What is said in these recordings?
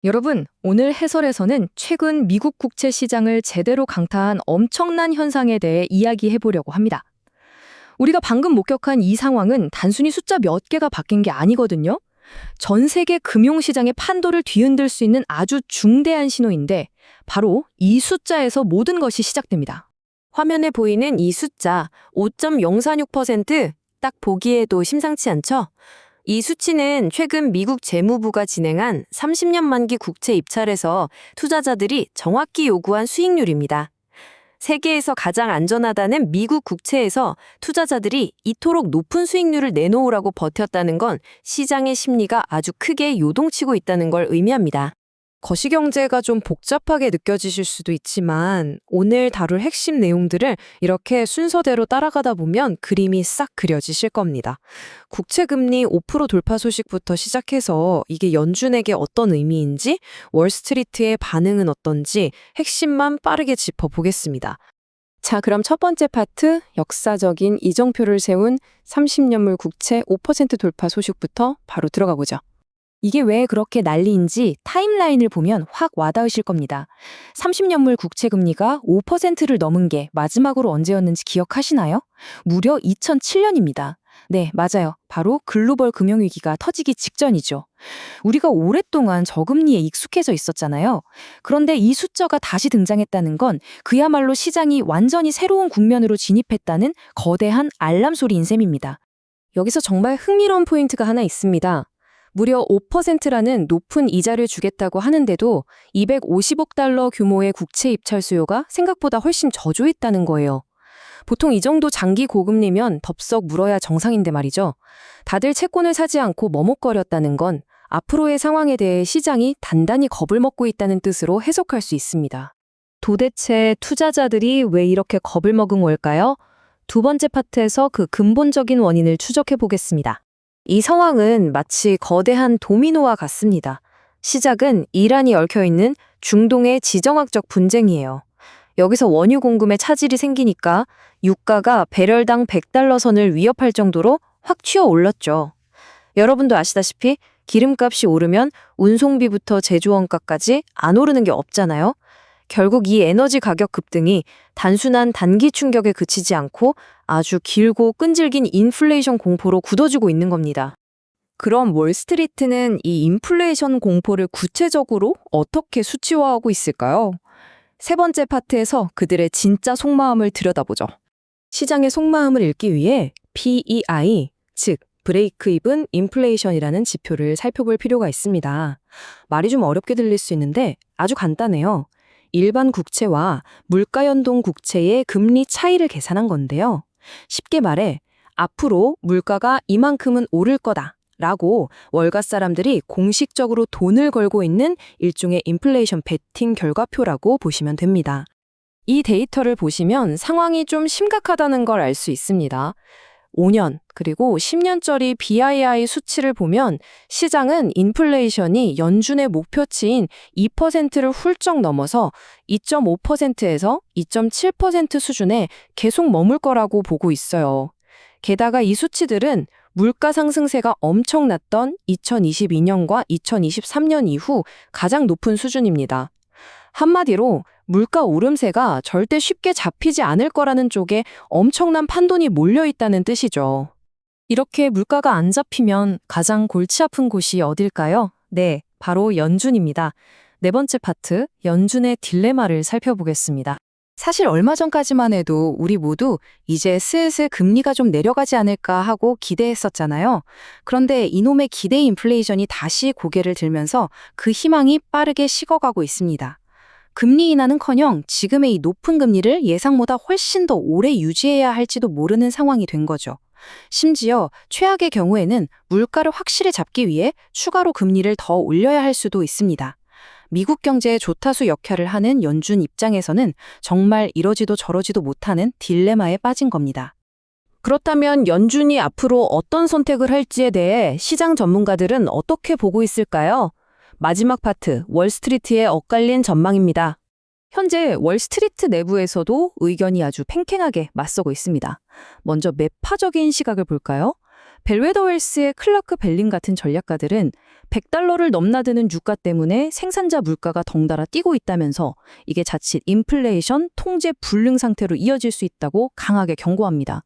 여러분, 오늘 해설에서는 최근 미국 국채 시장을 제대로 강타한 엄청난 현상에 대해 이야기해 보려고 합니다. 우리가 방금 목격한 이 상황은 단순히 숫자 몇 개가 바뀐 게 아니거든요. 전 세계 금융시장의 판도를 뒤흔들 수 있는 아주 중대한 신호인데 바로 이 숫자에서 모든 것이 시작됩니다. 화면에 보이는 이 숫자 5.046%, 딱 보기에도 심상치 않죠? 이 수치는 최근 미국 재무부가 진행한 30년 만기 국채 입찰에서 투자자들이 정확히 요구한 수익률입니다. 세계에서 가장 안전하다는 미국 국채에서 투자자들이 이토록 높은 수익률을 내놓으라고 버텼다는 건 시장의 심리가 아주 크게 요동치고 있다는 걸 의미합니다. 거시경제가 좀 복잡하게 느껴지실 수도 있지만 오늘 다룰 핵심 내용들을 이렇게 순서대로 따라가다 보면 그림이 싹 그려지실 겁니다. 국채금리 5% 돌파 소식부터 시작해서 이게 연준에게 어떤 의미인지, 월스트리트의 반응은 어떤지 핵심만 빠르게 짚어보겠습니다. 자, 그럼 첫 번째 파트, 역사적인 이정표를 세운 30년물 국채 5% 돌파 소식부터 바로 들어가 보죠. 이게 왜 그렇게 난리인지 타임라인을 보면 확 와닿으실 겁니다. 30년물 국채 금리가 5%를 넘은 게 마지막으로 언제였는지 기억하시나요? 무려 2007년입니다. 네, 맞아요. 바로 글로벌 금융위기가 터지기 직전이죠. 우리가 오랫동안 저금리에 익숙해져 있었잖아요. 그런데 이 숫자가 다시 등장했다는 건 그야말로 시장이 완전히 새로운 국면으로 진입했다는 거대한 알람 소리인 셈입니다. 여기서 정말 흥미로운 포인트가 하나 있습니다. 무려 5%라는 높은 이자를 주겠다고 하는데도 250억 달러 규모의 국채 입찰 수요가 생각보다 훨씬 저조했다는 거예요. 보통 이 정도 장기 고금리면 덥석 물어야 정상인데 말이죠. 다들 채권을 사지 않고 머뭇거렸다는 건 앞으로의 상황에 대해 시장이 단단히 겁을 먹고 있다는 뜻으로 해석할 수 있습니다. 도대체 투자자들이 왜 이렇게 겁을 먹은 걸까요? 두 번째 파트에서 그 근본적인 원인을 추적해 보겠습니다. 이 상황은 마치 거대한 도미노와 같습니다. 시작은 이란이 얽혀있는 중동의 지정학적 분쟁이에요. 여기서 원유 공급에 차질이 생기니까 유가가 배럴당 100달러 선을 위협할 정도로 확 튀어 올랐죠. 여러분도 아시다시피 기름값이 오르면 운송비부터 제조원가까지 안 오르는 게 없잖아요. 결국 이 에너지 가격 급등이 단순한 단기 충격에 그치지 않고 아주 길고 끈질긴 인플레이션 공포로 굳어지고 있는 겁니다. 그럼 월스트리트는 이 인플레이션 공포를 구체적으로 어떻게 수치화하고 있을까요? 세 번째 파트에서 그들의 진짜 속마음을 들여다보죠. 시장의 속마음을 읽기 위해 PEI, 즉 브레이크 이븐 인플레이션이라는 지표를 살펴볼 필요가 있습니다. 말이 좀 어렵게 들릴 수 있는데 아주 간단해요. 일반 국채와 물가연동 국채의 금리 차이를 계산한 건데요. 쉽게 말해 앞으로 물가가 이만큼은 오를 거다 라고 월가 사람들이 공식적으로 돈을 걸고 있는 일종의 인플레이션 베팅 결과표라고 보시면 됩니다. 이 데이터를 보시면 상황이 좀 심각하다는 걸 알 수 있습니다. 5년 그리고 10년짜리 BII 수치를 보면 시장은 인플레이션이 연준의 목표치인 2%를 훌쩍 넘어서 2.5%에서 2.7% 수준에 계속 머물 거라고 보고 있어요. 게다가 이 수치들은 물가 상승세가 엄청났던 2022년과 2023년 이후 가장 높은 수준입니다. 한마디로 물가 오름세가 절대 쉽게 잡히지 않을 거라는 쪽에 엄청난 판돈이 몰려있다는 뜻이죠. 이렇게 물가가 안 잡히면 가장 골치 아픈 곳이 어딜까요? 네, 바로 연준입니다. 네 번째 파트, 연준의 딜레마를 살펴보겠습니다. 사실 얼마 전까지만 해도 우리 모두 이제 슬슬 금리가 좀 내려가지 않을까 하고 기대했었잖아요. 그런데 이놈의 기대 인플레이션이 다시 고개를 들면서 그 희망이 빠르게 식어가고 있습니다. 금리 인하는커녕 지금의 이 높은 금리를 예상보다 훨씬 더 오래 유지해야 할지도 모르는 상황이 된 거죠. 심지어 최악의 경우에는 물가를 확실히 잡기 위해 추가로 금리를 더 올려야 할 수도 있습니다. 미국 경제의 조타수 역할을 하는 연준 입장에서는 정말 이러지도 저러지도 못하는 딜레마에 빠진 겁니다. 그렇다면 연준이 앞으로 어떤 선택을 할지에 대해 시장 전문가들은 어떻게 보고 있을까요? 마지막 파트, 월스트리트의 엇갈린 전망입니다. 현재 월스트리트 내부에서도 의견이 아주 팽팽하게 맞서고 있습니다. 먼저 매파적인 시각을 볼까요? 벨웨더웰스의 클라크 벨린 같은 전략가들은 100달러를 넘나드는 유가 때문에 생산자 물가가 덩달아 뛰고 있다면서 이게 자칫 인플레이션 통제 불능 상태로 이어질 수 있다고 강하게 경고합니다.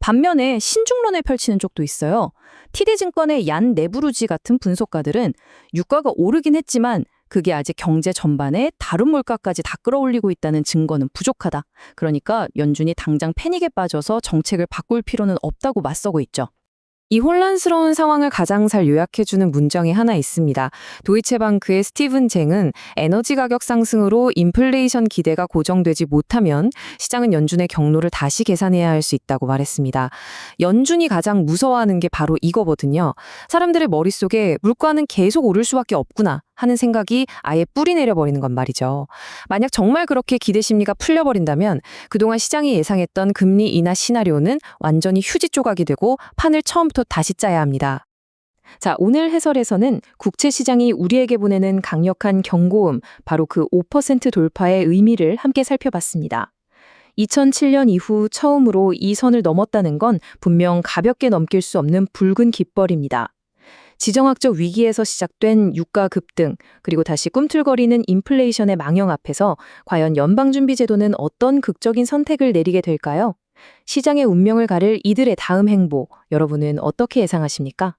반면에 신중론을 펼치는 쪽도 있어요. TD증권의 얀 네브루지 같은 분석가들은 유가가 오르긴 했지만 그게 아직 경제 전반에 다른 물가까지 다 끌어올리고 있다는 증거는 부족하다. 그러니까 연준이 당장 패닉에 빠져서 정책을 바꿀 필요는 없다고 맞서고 있죠. 이 혼란스러운 상황을 가장 잘 요약해주는 문장이 하나 있습니다. 도이체방크의 스티븐 쟁은 에너지 가격 상승으로 인플레이션 기대가 고정되지 못하면 시장은 연준의 경로를 다시 계산해야 할 수 있다고 말했습니다. 연준이 가장 무서워하는 게 바로 이거거든요. 사람들의 머릿속에 물가는 계속 오를 수밖에 없구나 하는 생각이 아예 뿌리 내려버리는 건 말이죠. 만약 정말 그렇게 기대 심리가 풀려버린다면 그동안 시장이 예상했던 금리 인하 시나리오는 완전히 휴지 조각이 되고 판을 처음부터 다시 짜야 합니다. 자, 오늘 해설에서는 국채 시장이 우리에게 보내는 강력한 경고음, 바로 그 5% 돌파의 의미를 함께 살펴봤습니다. 2007년 이후 처음으로 이 선을 넘었다는 건 분명 가볍게 넘길 수 없는 붉은 깃벌입니다. 지정학적 위기에서 시작된 유가 급등, 그리고 다시 꿈틀거리는 인플레이션의 망령 앞에서 과연 연방준비제도는 어떤 극적인 선택을 내리게 될까요? 시장의 운명을 가를 이들의 다음 행보, 여러분은 어떻게 예상하십니까?